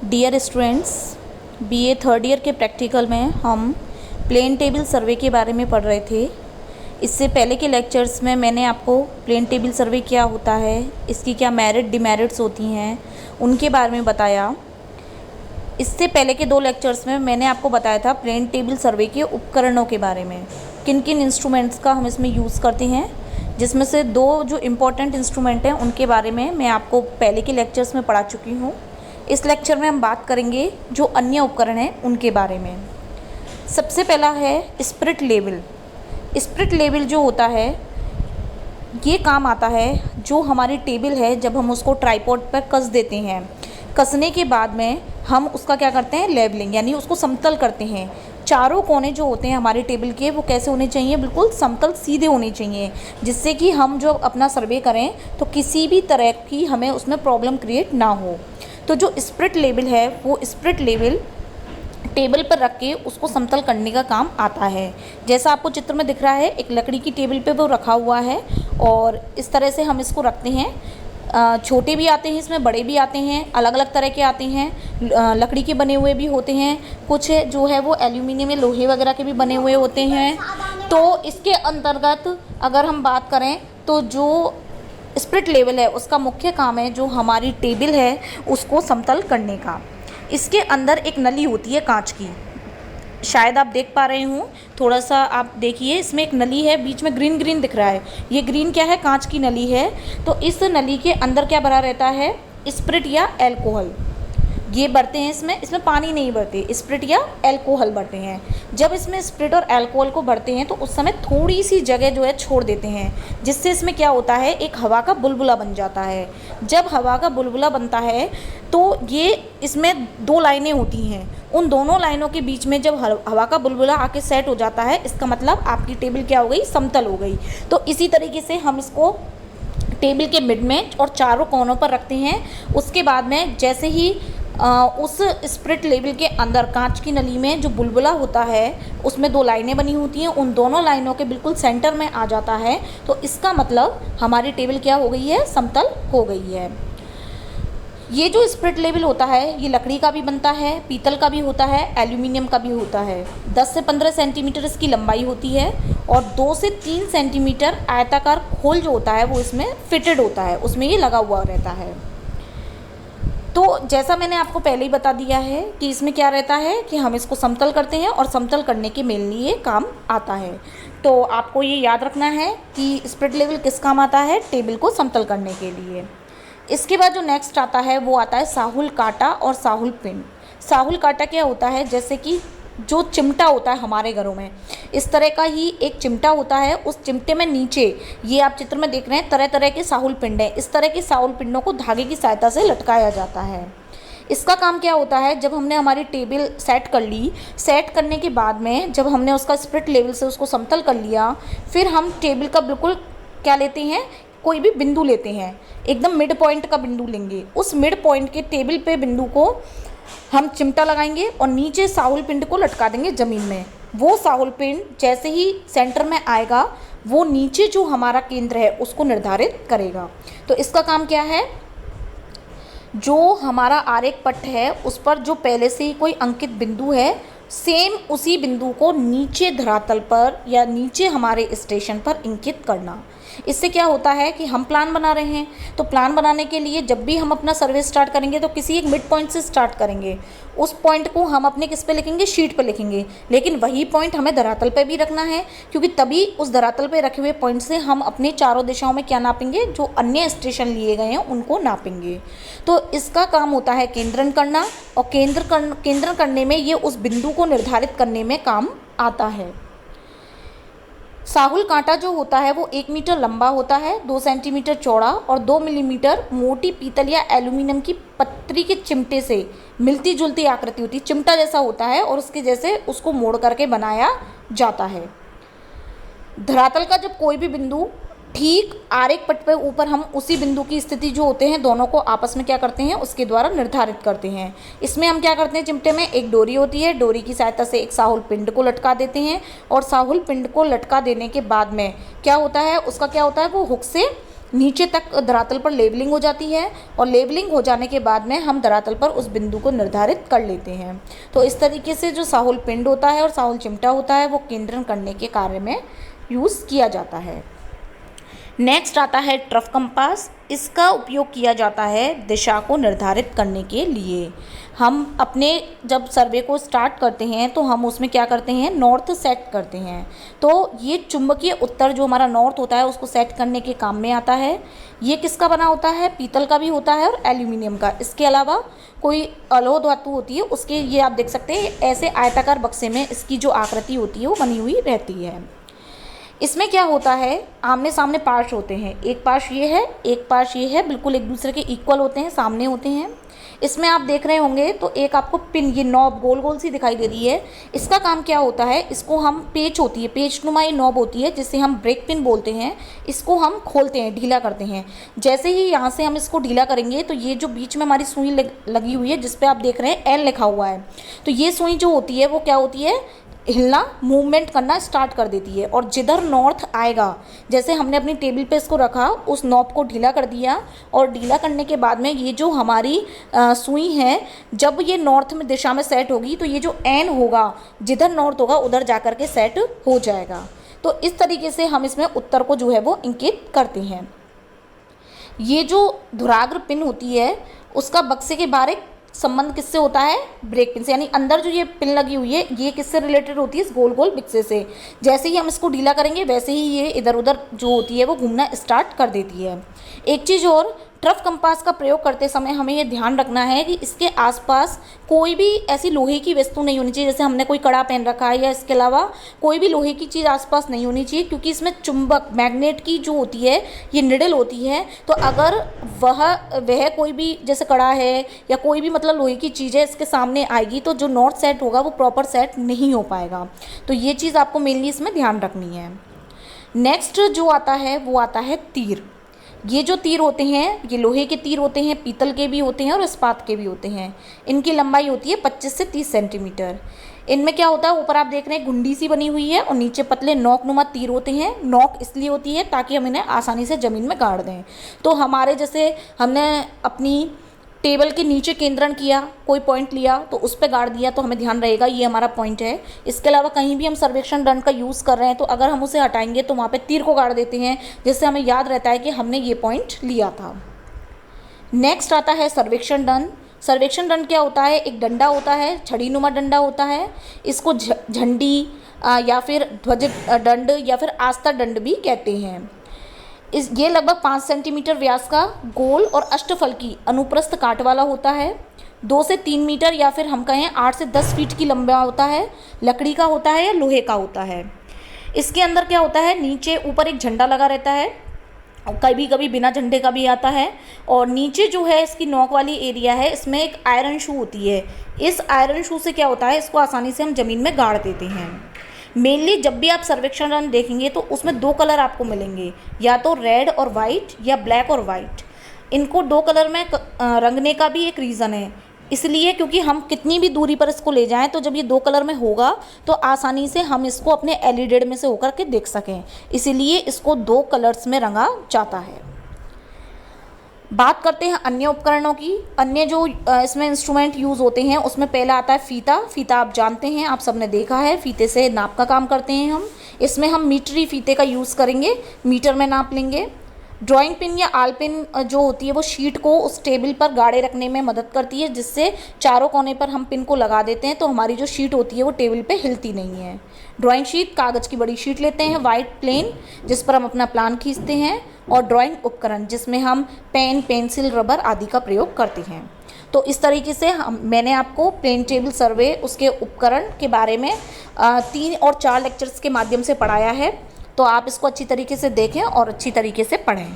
Dear students, BA third year के practical में हम प्लेन टेबल सर्वे के बारे में पढ़ रहे थे। इससे पहले के लेक्चर्स में मैंने आपको प्लेन टेबल सर्वे क्या होता है, इसकी क्या मेरिट डिमेरिट्स होती हैं, उनके बारे में बताया। इससे पहले के 2 लेक्चर्स में मैंने आपको बताया था प्लेन टेबल सर्वे के उपकरणों के बारे में, किन किन इंस्ट्रूमेंट्स का हम इसमें यूज़ करते हैं, जिसमें से 2 जो इम्पोर्टेंट इंस्ट्रूमेंट हैं उनके बारे में मैं आपको पहले के लेक्चर्स में पढ़ा चुकी हूँ। इस लेक्चर में हम बात करेंगे जो अन्य उपकरण हैं उनके बारे में। सबसे पहला है स्पिरिट लेवल। स्पिरिट लेवल जो होता है ये काम आता है जो हमारी टेबल है, जब हम उसको ट्राइपॉड पर कस देते हैं, कसने के बाद में हम उसका क्या करते हैं, लेवलिंग, यानी उसको समतल करते हैं। चारों कोने जो होते हैं हमारे टेबल के वो कैसे होने चाहिए, बिल्कुल समतल सीधे होने चाहिए, जिससे कि हम जो अपना सर्वे करें तो किसी भी तरह की हमें उसमें प्रॉब्लम क्रिएट ना हो। तो जो स्पिरिट लेवल है वो स्पिरिट लेवल टेबल पर रख के उसको समतल करने का काम आता है। जैसा आपको चित्र में दिख रहा है, एक लकड़ी की टेबल पे वो रखा हुआ है और इस तरह से हम इसको रखते हैं। छोटे भी आते हैं इसमें, बड़े भी आते हैं, अलग अलग तरह के आते हैं। लकड़ी के बने हुए भी होते हैं, कुछ जो है वो एल्यूमिनियम या लोहे वगैरह के भी बने हुए होते हैं। तो इसके अंतर्गत अगर हम बात करें तो जो स्पिरिट लेवल है उसका मुख्य काम है जो हमारी टेबल है उसको समतल करने का। इसके अंदर एक नली होती है कांच की, शायद आप देख पा रहे हो, थोड़ा सा आप देखिए, इसमें एक नली है, बीच में ग्रीन ग्रीन दिख रहा है, ये ग्रीन क्या है, कांच की नली है। तो इस नली के अंदर क्या भरा रहता है, स्पिरिट या एल्कोहल ये भरते हैं। इसमें पानी नहीं भरते, स्पिरिट या एल्कोहल भरते हैं। जब इसमें स्पिरिट और एल्कोहल को भरते हैं तो उस समय थोड़ी सी जगह जो है छोड़ देते हैं, जिससे इसमें क्या होता है, एक हवा का बुलबुला बन जाता है। जब हवा का बुलबुला बनता है तो ये इसमें 2 लाइनें होती हैं, उन दोनों लाइनों के बीच में जब हवा का बुलबुला आके सेट हो जाता है, इसका मतलब आपकी टेबल क्या हो गई, समतल हो गई। तो इसी तरीके से हम इसको टेबल के मिड में और चारों कोनों पर रखते हैं। उसके बाद में जैसे ही उस स्पिरिट लेवल के अंदर कांच की नली में जो बुलबुला होता है उसमें 2 लाइनें बनी होती हैं, उन दोनों लाइनों के बिल्कुल सेंटर में आ जाता है, तो इसका मतलब हमारी टेबल क्या हो गई है, समतल हो गई है। ये जो स्पिरिट लेवल होता है ये लकड़ी का भी बनता है, पीतल का भी होता है, एल्यूमिनियम का भी होता है। 10 से 15 सेंटीमीटर इसकी लंबाई होती है और 2 से 3 सेंटीमीटर आयताकार खोल जो होता है वो इसमें फिटेड होता है, उसमें ये लगा हुआ रहता है। तो जैसा मैंने आपको पहले ही बता दिया है कि इसमें क्या रहता है कि हम इसको समतल करते हैं और समतल करने के मेनली ये काम आता है। तो आपको ये याद रखना है कि स्पिरिट लेवल किस काम आता है, टेबल को समतल करने के लिए। इसके बाद जो नेक्स्ट आता है वो आता है साहुल कांटा और साहुल पिन। साहुल कांटा क्या होता है, जैसे कि जो चिमटा होता है हमारे घरों में, इस तरह का ही एक चिमटा होता है। उस चिमटे में नीचे ये आप चित्र में देख रहे हैं तरह तरह के साहुल पिंड हैं। इस तरह के साहुल पिंडों को धागे की सहायता से लटकाया जाता है। इसका काम क्या होता है, जब हमने हमारी टेबल सेट कर ली, सेट करने के बाद में जब हमने उसका स्पिरिट लेवल से उसको समतल कर लिया, फिर हम टेबल का बिल्कुल क्या लेते हैं, कोई भी बिंदु लेते हैं, एकदम मिड पॉइंट का बिंदु लेंगे। उस मिड पॉइंट के टेबल पे बिंदु को हम चिमटा लगाएंगे और नीचे साहुल पिंड को लटका देंगे ज़मीन में। वो साहुल पिंड जैसे ही सेंटर में आएगा वो नीचे जो हमारा केंद्र है उसको निर्धारित करेगा। तो इसका काम क्या है, जो हमारा आरेख पट है उस पर जो पहले से ही कोई अंकित बिंदु है, सेम उसी बिंदु को नीचे धरातल पर या नीचे हमारे स्टेशन पर इंकित करना। इससे क्या होता है कि हम प्लान बना रहे हैं, तो प्लान बनाने के लिए जब भी हम अपना सर्वे स्टार्ट करेंगे तो किसी एक मिड पॉइंट से स्टार्ट करेंगे। उस पॉइंट को हम अपने किस पे लिखेंगे, शीट पे लिखेंगे, लेकिन वही पॉइंट हमें धरातल पे भी रखना है, क्योंकि तभी उस धरातल पे रखे हुए पॉइंट से हम अपने चारों दिशाओं में क्या नापेंगे, जो अन्य स्टेशन लिए गए हैं उनको नापेंगे। तो इसका काम होता है केंद्रण करना, और केंद्रण करने में ये उस बिंदु को निर्धारित करने में काम आता है। साहुल कांटा जो होता है वो 1 मीटर लंबा होता है, 2 सेंटीमीटर चौड़ा और 2 मिलीमीटर मोटी पीतल या एल्यूमिनियम की पतरी के चिमटे से मिलती जुलती आकृति होती है, चिमटा जैसा होता है और उसके जैसे उसको मोड़ करके बनाया जाता है। धरातल का जब कोई भी बिंदु ठीक आरेख पट पे ऊपर, हम उसी बिंदु की स्थिति जो होते हैं दोनों को आपस में क्या करते हैं, उसके द्वारा निर्धारित करते हैं। इसमें हम क्या करते हैं, चिमटे में एक डोरी होती है, डोरी की सहायता से एक साहुल पिंड को लटका देते हैं और साहुल पिंड को लटका देने के बाद में क्या होता है, उसका क्या होता है, वो हुक से नीचे तक धरातल पर लेवलिंग हो जाती है और लेवलिंग हो जाने के बाद में हम धरातल पर उस बिंदु को निर्धारित कर लेते हैं। तो इस तरीके से जो साहुल पिंड होता है और साहुल चिमटा होता है वो केंद्रण करने के कार्य में यूज़ किया जाता है। नेक्स्ट आता है ट्रफ कंपास। इसका उपयोग किया जाता है दिशा को निर्धारित करने के लिए। हम अपने जब सर्वे को स्टार्ट करते हैं तो हम उसमें क्या करते हैं, नॉर्थ सेट करते हैं। तो ये चुंबकीय उत्तर जो हमारा नॉर्थ होता है उसको सेट करने के काम में आता है। ये किसका बना होता है, पीतल का भी होता है और एल्यूमिनियम का। इसके अलावा कोई अलोह धातु होती है उसके, ये आप देख सकते हैं ऐसे आयताकार बक्से में इसकी जो आकृति होती है वो बनी हुई रहती है। इसमें क्या होता है, आमने सामने पार्श होते हैं, एक पार्श ये है, एक पार्श ये है, बिल्कुल एक दूसरे के इक्वल होते हैं, सामने होते हैं। इसमें आप देख रहे होंगे तो एक आपको पिन, ये नॉब गोल गोल सी दिखाई दे रही है। इसका काम क्या होता है, इसको हम पेच होती है, पेच नुमा ये नॉब होती है जिसे हम ब्रेक पिन बोलते हैं। इसको हम खोलते हैं, ढीला करते हैं। जैसे ही यहाँ से हम इसको ढीला करेंगे तो ये जो बीच में हमारी सुई लगी हुई है जिस पे आप देख रहे हैं एल लिखा हुआ है, तो ये सुई जो होती है वो क्या होती है, हिलना, मूवमेंट करना स्टार्ट कर देती है। और जिधर नॉर्थ आएगा, जैसे हमने अपनी टेबल पे इसको रखा, उस नॉब को ढीला कर दिया और ढीला करने के बाद में ये जो हमारी सुई है, जब ये नॉर्थ में दिशा में सेट होगी तो ये जो एन होगा, जिधर नॉर्थ होगा उधर जा कर के सेट हो जाएगा। तो इस तरीके से हम इसमें उत्तर को जो है वो इंगित करते हैं। ये जो धुराग्र पिन होती है उसका बक्से के बाहर एक संबंध किससे होता है, ब्रेक पिन से। यानी अंदर जो ये पिन लगी हुई है ये किससे रिलेटेड होती है, इस गोल गोल बिक्से से। जैसे ही हम इसको ढीला करेंगे वैसे ही ये इधर उधर जो होती है वो घूमना स्टार्ट कर देती है। एक चीज़ और, ट्रफ कंपास का प्रयोग करते समय हमें ये ध्यान रखना है कि इसके आसपास कोई भी ऐसी लोहे की वस्तु नहीं होनी चाहिए, जैसे हमने कोई कड़ा पहन रखा है या इसके अलावा कोई भी लोहे की चीज़ आसपास नहीं होनी चाहिए, क्योंकि इसमें चुंबक मैग्नेट की जो होती है ये निडल होती है। तो अगर वह कोई भी जैसे कड़ा है या कोई भी मतलब लोहे की चीज़ है इसके सामने आएगी तो जो नॉर्थ सेट होगा वो प्रॉपर सेट नहीं हो पाएगा। तो ये चीज़ आपको मेनली इसमें ध्यान रखनी है। नेक्स्ट जो आता है वो आता है तीर। ये जो तीर होते हैं ये लोहे के तीर होते हैं, पीतल के भी होते हैं और इस्पात के भी होते हैं। इनकी लंबाई होती है 25 से 30 सेंटीमीटर। इनमें क्या होता है, ऊपर आप देख रहे हैं गुंडी सी बनी हुई है और नीचे पतले नोक-नुमा तीर होते हैं। नोक इसलिए होती है ताकि हम इन्हें आसानी से ज़मीन में गाड़ दें। तो हमारे जैसे हमने अपनी टेबल के नीचे केंद्रण किया, कोई पॉइंट लिया तो उस पर गाड़ दिया तो हमें ध्यान रहेगा ये हमारा पॉइंट है। इसके अलावा कहीं भी हम सर्वेक्षण दंड का यूज़ कर रहे हैं तो अगर हम उसे हटाएंगे तो वहाँ पे तीर को गाड़ देते हैं, जिससे हमें याद रहता है कि हमने ये पॉइंट लिया था। नेक्स्ट आता है सर्वेक्षण दंड। सर्वेक्षण दंड क्या होता है, एक डंडा होता है, छड़ी नुमा डंडा होता है। इसको झंडी या फिर ध्वज दंड या फिर आस्था दंड भी कहते हैं। ये लगभग 5 सेंटीमीटर व्यास का गोल और अष्टफल की अनुप्रस्थ काट वाला होता है। 2 से 3 मीटर या फिर हम कहें 8 से 10 फीट की लंबा होता है। लकड़ी का होता है या लोहे का होता है। इसके अंदर क्या होता है, नीचे ऊपर एक झंडा लगा रहता है, कभी कभी बिना झंडे का भी आता है। और नीचे जो है इसकी नोक वाली एरिया है, इसमें एक आयरन शू होती है। इस आयरन शू से क्या होता है, इसको आसानी से हम ज़मीन में गाड़ देते हैं। मेनली जब भी आप सर्वेक्षण दंड देखेंगे तो उसमें 2 कलर आपको मिलेंगे, या तो रेड और वाइट या ब्लैक और वाइट। इनको 2 कलर में रंगने का भी एक रीज़न है, इसलिए क्योंकि हम कितनी भी दूरी पर इसको ले जाएं तो जब ये 2 कलर में होगा तो आसानी से हम इसको अपने एलईडी में से होकर के देख सकें, इसीलिए इसको 2 कलर्स में रंगा जाता है। बात करते हैं अन्य उपकरणों की। अन्य जो इसमें इंस्ट्रूमेंट यूज़ होते हैं उसमें पहला आता है फीता। फीता आप जानते हैं, आप सबने देखा है, फीते से नाप का काम करते हैं हम। इसमें हम मीटरी फीते का यूज़ करेंगे, मीटर में नाप लेंगे। ड्राइंग पिन या आल पिन जो होती है वो शीट को उस टेबल पर गाड़े रखने में मदद करती है, जिससे चारों कोने पर हम पिन को लगा देते हैं तो हमारी जो शीट होती है वो टेबल पे हिलती नहीं है। ड्राइंग शीट, कागज़ की बड़ी शीट लेते हैं, वाइट प्लेन, जिस पर हम अपना प्लान खींचते हैं। और ड्राइंग उपकरण जिसमें हम पेन, पेंसिल, रबर आदि का प्रयोग करते हैं। तो इस तरीके से मैंने आपको प्लेन टेबल सर्वे, उसके उपकरण के बारे में 3 और 4 लेक्चर्स के माध्यम से पढ़ाया है। तो आप इसको अच्छी तरीके से देखें और अच्छी तरीके से पढ़ें।